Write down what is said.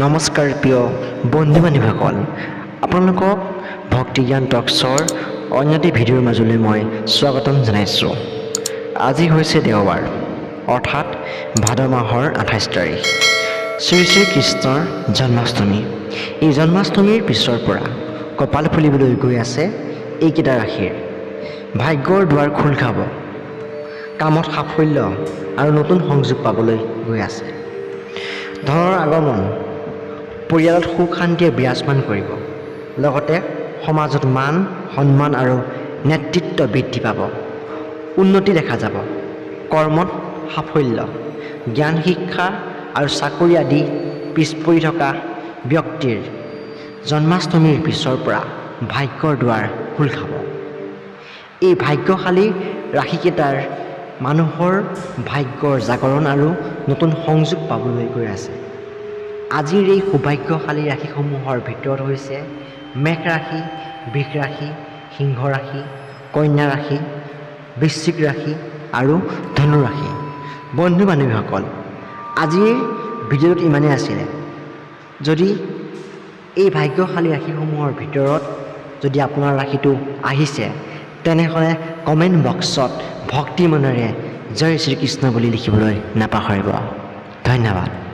নমস্কাৰ প্ৰিয় বন্ধু বান্ধৱীসকল, আপোনালোকক ভক্তি জ্ঞান টক্সৰ অন্য এটি ভিডিঅ'ৰ মাজলৈ মই স্বাগতম জনাইছোঁ। আজি হৈছে দেওবাৰ, অৰ্থাৎ ভাদ মাহৰ 28 তাৰিখ, শ্ৰী শ্ৰী কৃষ্ণৰ জন্মাষ্টমী। এই জন্মাষ্টমীৰ পিছৰ পৰা কপাল ফুলিবলৈ গৈ আছে এইকেইটা ৰাশিৰ। ভাগ্যৰ দুৱাৰ খোল খাব, কামত সাফল্য আৰু নতুন সংযোগ পাবলৈ গৈ আছে। ধনৰ আগমন, পৰিয়ালত সুখ শান্তিয়ে বিৰাজমান কৰিব। লগতে সমাজত মান সন্মান আৰু নেতৃত্ব বৃদ্ধি পাব। উন্নতি দেখা যাব। কৰ্মত সাফল্য, জ্ঞান শিক্ষা আৰু চাকৰি আদি পিছ পৰি থকা ব্যক্তিৰ জন্মাষ্টমীৰ পিছৰ পৰা ভাগ্যৰ দুৱাৰ খোল খাব। এই ভাগ্যশালী ৰাশিকেইটাৰ মানুহৰ ভাগ্যৰ জাগৰণ আৰু নতুন সংযোগ পাবলৈ গৈ আছে। আজিৰ এই সৌভাগ্যশালী ৰাশিসমূহৰ ভিতৰত হৈছে মেষ ৰাশি, বৃষ ৰাশি, সিংহ ৰাশি, কন্যা ৰাশি, বৃশ্চিক ৰাশি আৰু ধনু ৰাশি। বন্ধু বান্ধৱীসকল, আজিৰ ভিডিঅ'টোত ইমানেই আছিলে। যদি এই ভাগ্যশালী ৰাশিসমূহৰ ভিতৰত যদি আপোনাৰ ৰাশিটো আহিছে, তেনেহ'লে কমেণ্ট বক্সত ভক্তি মনেৰে জয় শ্ৰীকৃষ্ণ বুলি লিখিবলৈ নাপাহৰিব। ধন্যবাদ।